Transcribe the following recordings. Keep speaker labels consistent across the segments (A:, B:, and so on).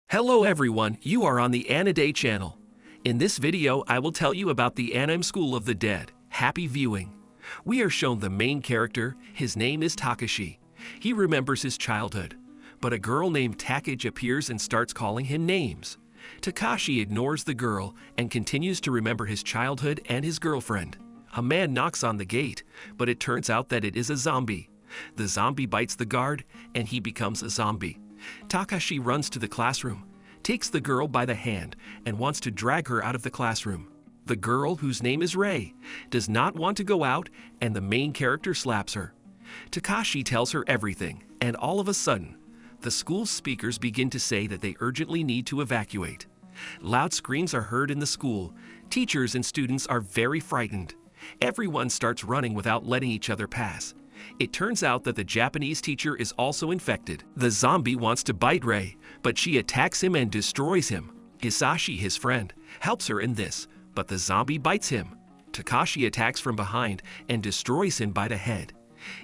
A: Hello everyone, you are on the AniDay channel. In this video, I will tell you about the Anime School of the Dead. Happy viewing. We are shown the main character. His name is Takashi. He remembers his childhood, but a girl named Takagi appears and starts calling him names. Takashi ignores the girl and continues to remember his childhood and his girlfriend. A man knocks on the gate, but it turns out that it is a zombie. The zombie bites the guard and he becomes a zombie. Takashi runs to the classroom, takes the girl by the hand, and wants to drag her out of the classroom. The girl, whose name is Rei, does not want to go out, and the main character slaps her. Takashi tells her everything, and all of a sudden, the school speakers begin to say that they urgently need to evacuate. Loud screams are heard in the school. Teachers and students are very frightened. Everyone starts running without letting each other pass. It turns out that the Japanese teacher is also infected. The zombie wants to bite Rei, but she attacks him and destroys him. Hisashi, his friend, helps her in this, but the zombie bites him. Takashi attacks from behind and destroys him by the head.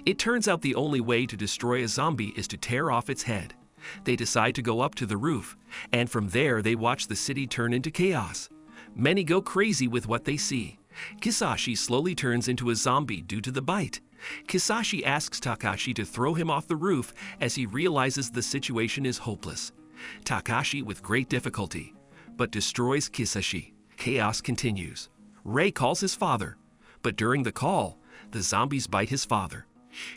A: It turns out the only way to destroy a zombie is to tear off its head. They decide to go up to the roof, and from there they watch the city turn into chaos. Many go crazy with what they see. Hisashi slowly turns into a zombie due to the bite. Hisashi asks Takashi to throw him off the roof as he realizes the situation is hopeless. Takashi, with great difficulty, but destroys Hisashi. Chaos continues. Rei calls his father, but during the call, the zombies bite his father.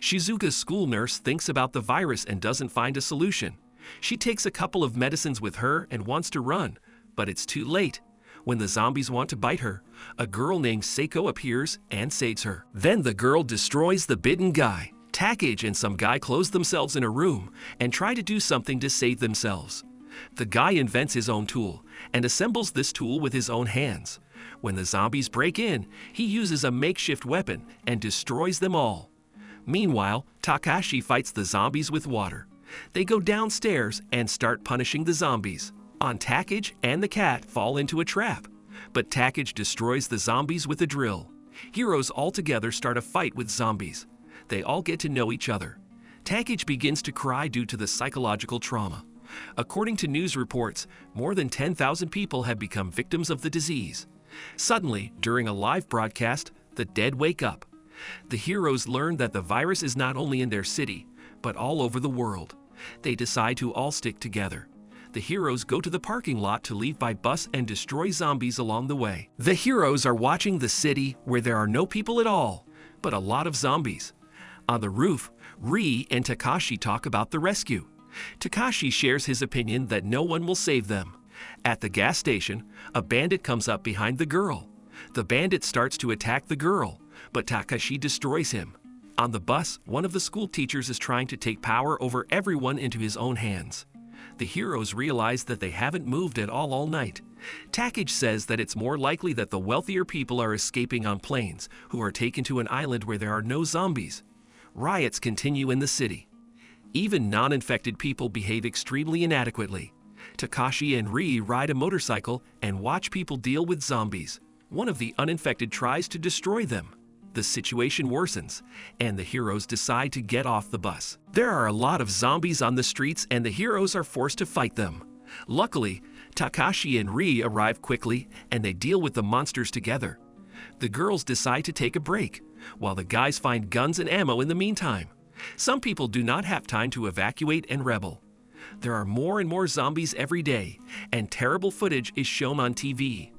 A: Shizuka's school nurse thinks about the virus and doesn't find a solution. She takes a couple of medicines with her and wants to run, but it's too late. When the zombies want to bite her, a girl named Saeko appears and saves her. Then the girl destroys the bitten guy. Takagi and some guy close themselves in a room and try to do something to save themselves. The guy invents his own tool and assembles this tool with his own hands. When the zombies break in, he uses a makeshift weapon and destroys them all. Meanwhile, Takashi fights the zombies with water. They go downstairs and start punishing the zombies. Takagi and the cat fall into a trap, but Takagi destroys the zombies with a drill. Heroes all together start a fight with zombies. They all get to know each other. Takagi begins to cry due to the psychological trauma. According to news reports, more than 10,000 people have become victims of the disease. Suddenly, during a live broadcast, the dead wake up. The heroes learn that the virus is not only in their city, but all over the world. They decide to all stick together. The heroes go to the parking lot to leave by bus and destroy zombies along the way. The heroes are watching the city where there are no people at all, but a lot of zombies. On the roof, Rei and Takashi talk about the rescue. Takashi shares his opinion that no one will save them. At the gas station, a bandit comes up behind the girl. The bandit starts to attack the girl, but Takashi destroys him. On the bus, one of the school teachers is trying to take power over everyone into his own hands. The heroes realize that they haven't moved at all night. Takagi says that it's more likely that the wealthier people are escaping on planes, who are taken to an island where there are no zombies. Riots continue in the city. Even non-infected people behave extremely inadequately. Takashi and Rei ride a motorcycle and watch people deal with zombies. One of the uninfected tries to destroy them. The situation worsens, and the heroes decide to get off the bus. There are a lot of zombies on the streets, and the heroes are forced to fight them. Luckily, Takashi and Rei arrive quickly, and they deal with the monsters together. The girls decide to take a break, while the guys find guns and ammo in the meantime. Some people do not have time to evacuate and rebel. There are more and more zombies every day, and terrible footage is shown on TV.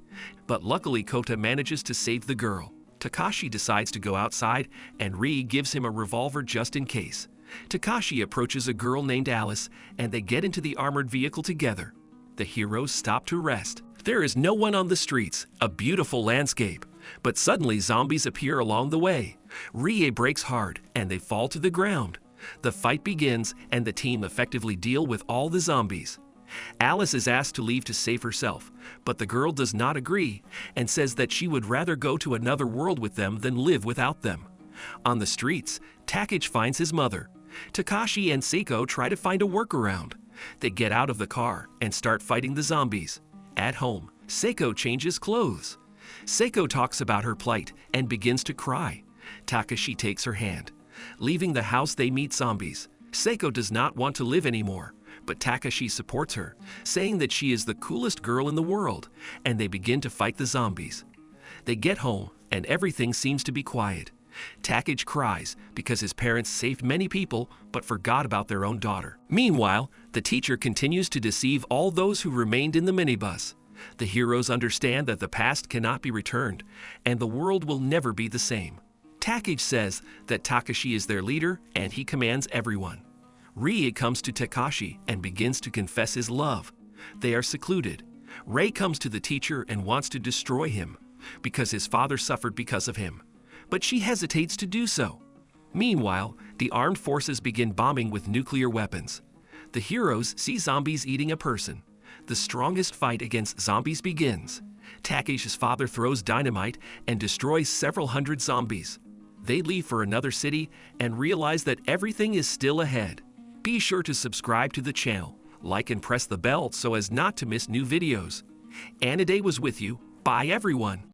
A: But luckily, Kota manages to save the girl. Takashi decides to go outside, and Rei gives him a revolver just in case. Takashi approaches a girl named Alice, and they get into the armored vehicle together. The heroes stop to rest. There is no one on the streets, a beautiful landscape. But suddenly zombies appear along the way. Rei breaks hard, and they fall to the ground. The fight begins, and the team effectively deal with all the zombies. Alice is asked to leave to save herself, but the girl does not agree and says that she would rather go to another world with them than live without them. On the streets, Takagi finds his mother. Takashi and Saeko try to find a workaround. They get out of the car and start fighting the zombies. At home, Saeko changes clothes. Saeko talks about her plight and begins to cry. Takashi takes her hand. Leaving the house, they meet zombies. Saeko does not want to live anymore, but Takashi supports her, saying that she is the coolest girl in the world, and they begin to fight the zombies. They get home, and everything seems to be quiet. Takashi cries because his parents saved many people but forgot about their own daughter. Meanwhile, the teacher continues to deceive all those who remained in the minibus. The heroes understand that the past cannot be returned, and the world will never be the same. Takashi says that Takashi is their leader and he commands everyone. Rei comes to Takashi and begins to confess his love. They are secluded. Rei comes to the teacher and wants to destroy him because his father suffered because of him, but she hesitates to do so. Meanwhile, the armed forces begin bombing with nuclear weapons. The heroes see zombies eating a person. The strongest fight against zombies begins. Takashi's father throws dynamite and destroys several hundred zombies. They leave for another city and realize that everything is still ahead. Be sure to subscribe to the channel, like and press the bell so as not to miss new videos. AniDay was with you. Bye everyone.